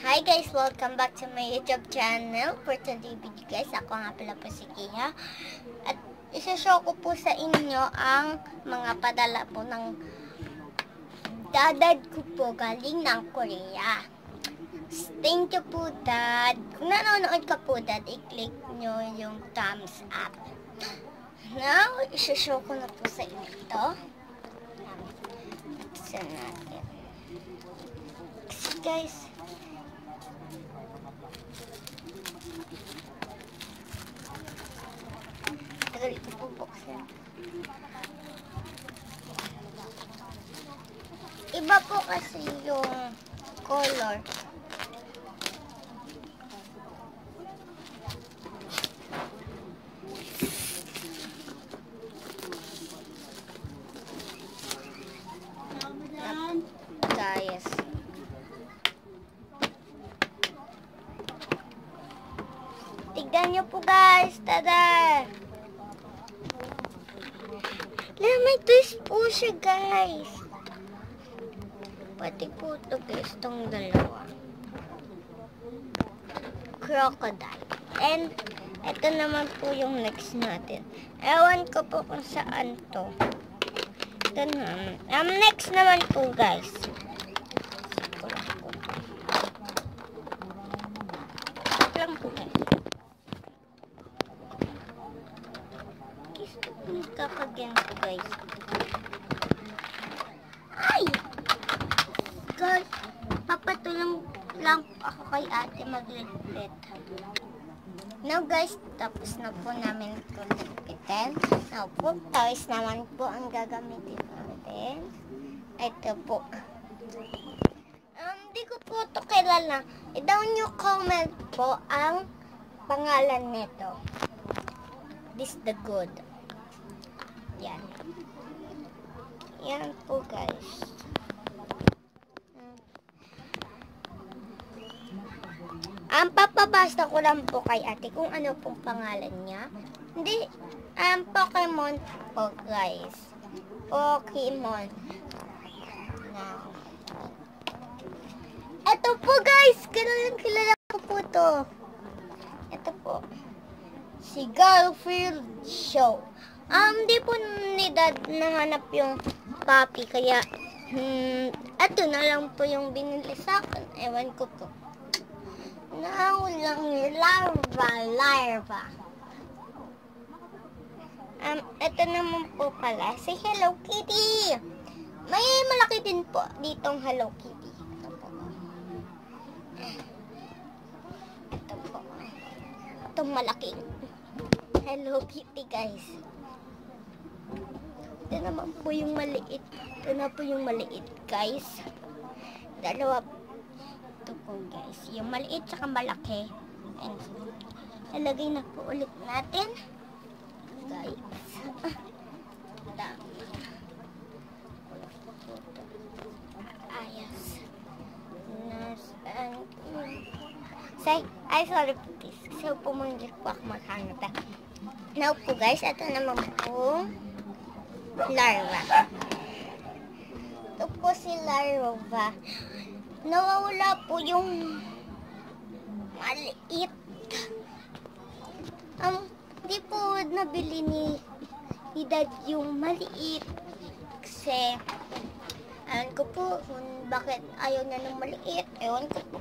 Hi guys! Welcome back to my YouTube channel. For today video guys, ako nga pala po si Kia. At isa-show ko po sa inyo ang mga padala po ng dadad ko po galing ng Korea. Thank you po dad. Kung nanonood ka po dad, i-click nyo yung thumbs up. Now, isa-show ko na po sa inyo ito. Buksan natin. Guys, tagal ito po buksan. Iba po kasi yung color. Guys, tignan nyo po guys. Tada! May twist po siya guys. Pati po ito guys, itong dalawa. Crocodile. And ito naman po yung next natin. Ewan ko po kung saan to. Ito na. Next naman po guys. Lang po guys. Nagkakaganto guys. Ay! Guys, papatulong lang ako kay ate magligpit. Now guys, tapos na po namin ito ligpitin. Now po, tawis naman po ang gagamitin natin. Ito po. Hindi ko po ito kilala. I-down nyo comment po ang pangalan nito. This the good. Yan. Yan po guys. Ang papabasa ko lang po kay ate kung ano pong pangalan niya. Hindi, Pokemon po guys. Pokemon. Now. Ito po guys, kilala ko po to. Ito po. Si Garfield Show. Di po ni dad nahanap yung puppy, kaya ito na lang po yung binili sa akin. Ewan ko po. Now lang larva. Ito naman po pala si Hello Kitty. May malaki din po ditong Hello Kitty. Ito po. Itong malaking Hello Kitty guys. Ito naman po yung maliit. Ito na po yung maliit guys. Dalawa ito po guys. Yung maliit saka malaki. And nalagay na po ulit natin. Guys. Ayos. Sorry please. So pumunggit po ako maghanap. Now po guys, ito naman po larva. Ito po si larva. Nawawala po yung maliit. Di po nabili ni dad yung maliit. Kasi, alam ko po kung bakit ayaw niya ng maliit. Ewan ko po.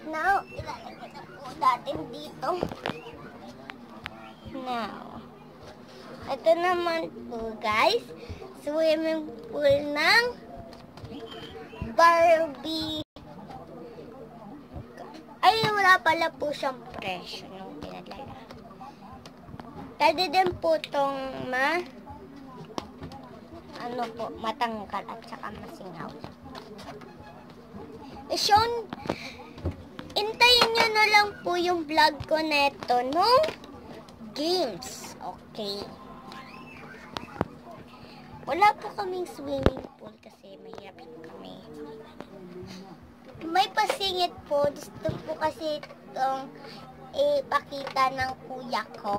Now, ilalagay na po natin dito. Now, ito naman po guys, swimming pool ng Barbie. Ay, wala pala po siyang presyo nung pinadala. Pwede din po itong matangkal at saka masingaw. Intayin nyo na lang po yung vlog ko neto nung games. Okay. Wala po kaming swimming pool kasi mahirap kami. May pasingit po. Gusto po kasi itong ipakita ng kuya ko.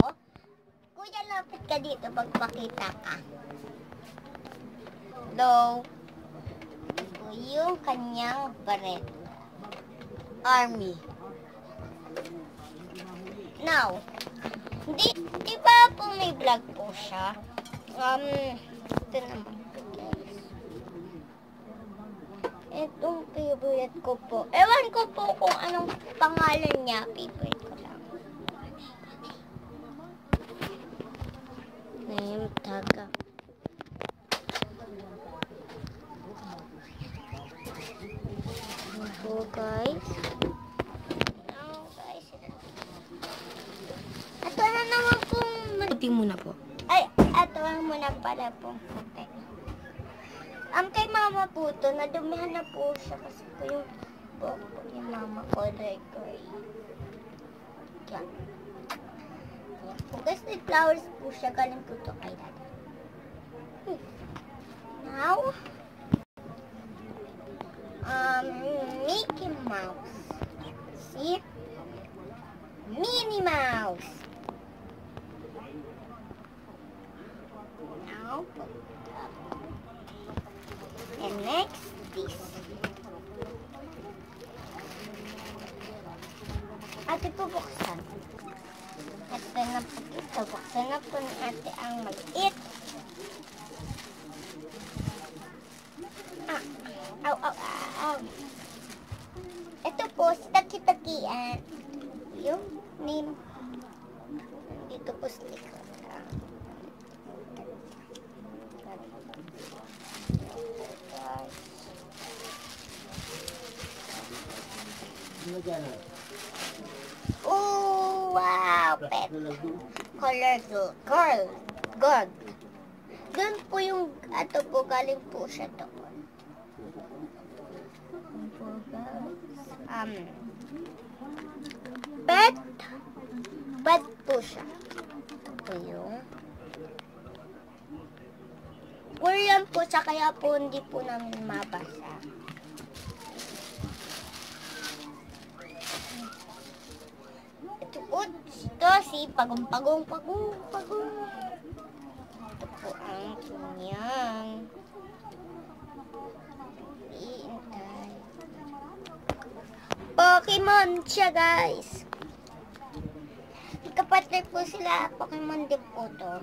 Kuya, lapit ka dito. Magpakita ka. Hello. Ito yung kanyang barret. army. Now, di ba po may vlog po siya? Ito naman po, guys. Itong favorite ko po. Ewan ko po kung anong pangalan niya. Favorite ko lang. Name taga. Ito, guys. Ito na naman pong... Puti muna po. Ay, ito na muna pala pong puti. Kay mama po ito, nadumihan na po siya kasi po yung mama ko, gray. Yan. Guys, may flowers po siya, galing po ito kay dad. Now, Mickey Mouse. See? Minnie Mouse. Now, put up. And next, this. Ate po buksan. Ito na po ito. Buksan na po ni ate ang maliit. Ow. Ito po, taki-takian. Yung name. Dito po sticker. Oh, wow, pet. Color gold. Doon po yung, ito po, galing po siya doon. Pet po siya. Ito yung Korean po siya, kaya po hindi po namin mabasa. Ito si pagong. Ito po ang kanyang Pokemon siya, guys. Kapatid po sila, Pokemon din po to.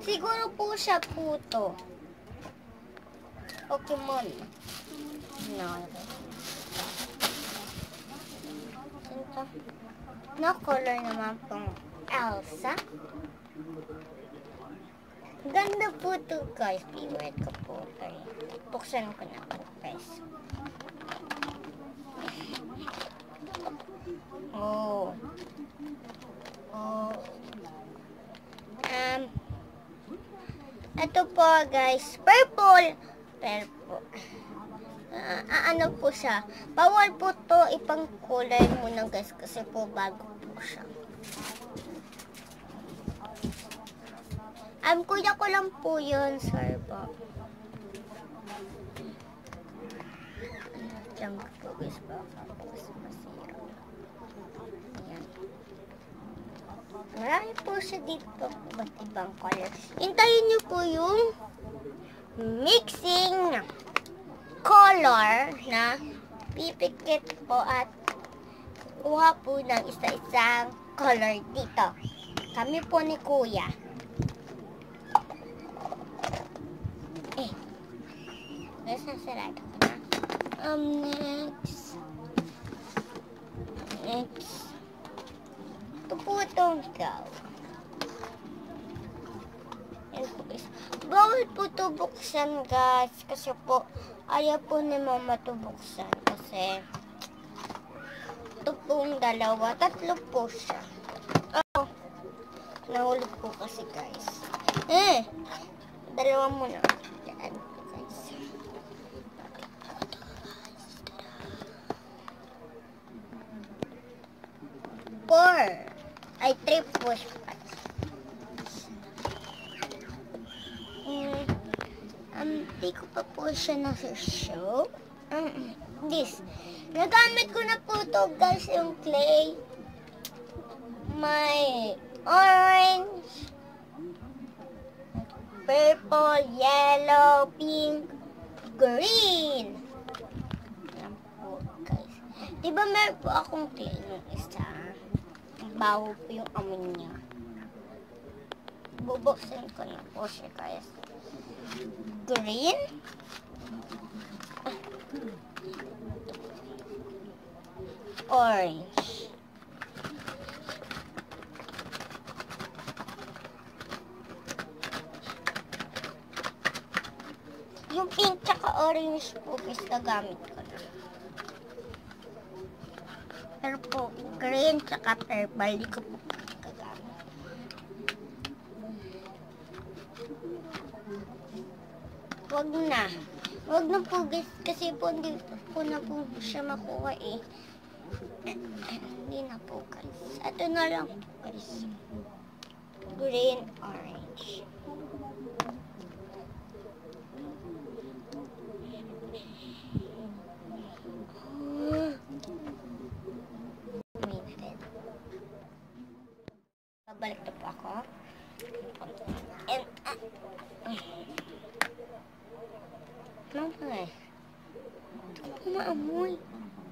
Siguro po siya po to. Pokemon. No color naman pong Elsa. Ganda po to, guys. Favorite ko po. Buksan ko na po, guys. Oh. Ito po, guys. Purple. Ano po siya? Bawal po to ipang kulay muna, guys, kasi po bago po siya. Kuya ko lang po yun, sorry po. Diyan po, guys, baka po masira. Ayan. Marami po siya dito, iba't ibang color. Hintayin niyo po yung mixing color na pipikit po at kuha po ng isa-isang color dito. Kami po ni Kuya. Nasasarado ko na. Next. Ito po itong ikaw. Bawal po ito buksan, guys. Kasi po, ayaw po ni mama ito buksan. Kasi, ito pong dalawa. Tatlo po siya. Oh, nahulog po kasi, guys. Dalawa muna. Yan, guys. 3 push pads. Hindi ko pa po siya nasa-show. This. Nagamit ko na po ito, guys, yung clay. May orange, purple, yellow, pink, green. Di ba meron po akong tinong isa? Baho po yung amoy niya. Bubuksan ko na po siya, guys. Green. Orange. Yung pink tsaka orange po is nagamit ko na. Pero po, green tsaka purple, di ko po gagamit. Wag na. Wag na po guys, kasi po hindi ko na po siya makuha eh. Hindi na po guys. Ito na lang po guys. Green, orange. Babalik na po ako. And, mama eh. Ito po maamoy.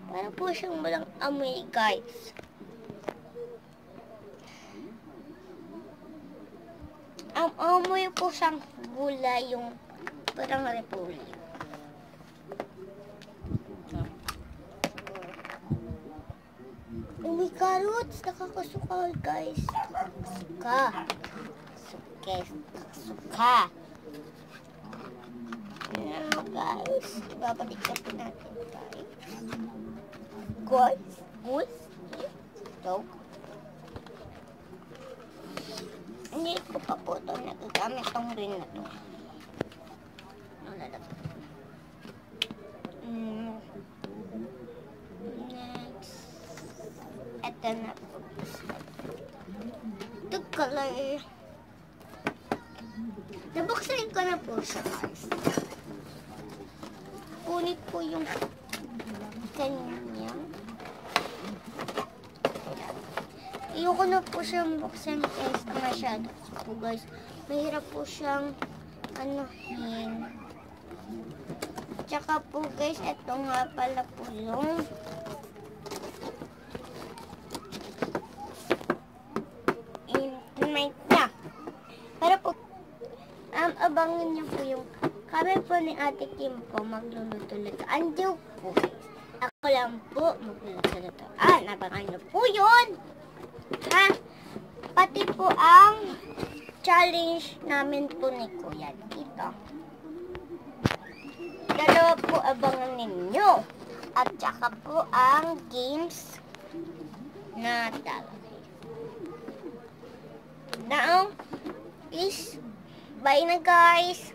Parang po siyang walang amoy, guys. Ang amoy po siyang gulay, yung parang repolyo. May carrots, nakakasukal, guys. Suka. Suka. Now, guys, ibabalik na po natin, guys. Dog. Hindi ko pa po ito nagagamit tong rin na ito. Next. Ito na po. Ito color. Nabuksan ko na po siya, guys. Punit po yung kanya. Ayoko na po siyang buksan guys. Masyado po guys. Mahirap po siyang anuhin. Tsaka po guys, ito nga pala po yung internet niya. Pero po, abangan niyo po yung kami po ni Ate Kim po magluluto-luto. Andiyo po. Ako lang po magluluto-luto. Nabangan niyo po yun. Ha? Pati po ang challenge namin po ni Kuya dito. Dalawa po abangan ninyo. At saka po ang games na talagay. Now, is bye na guys.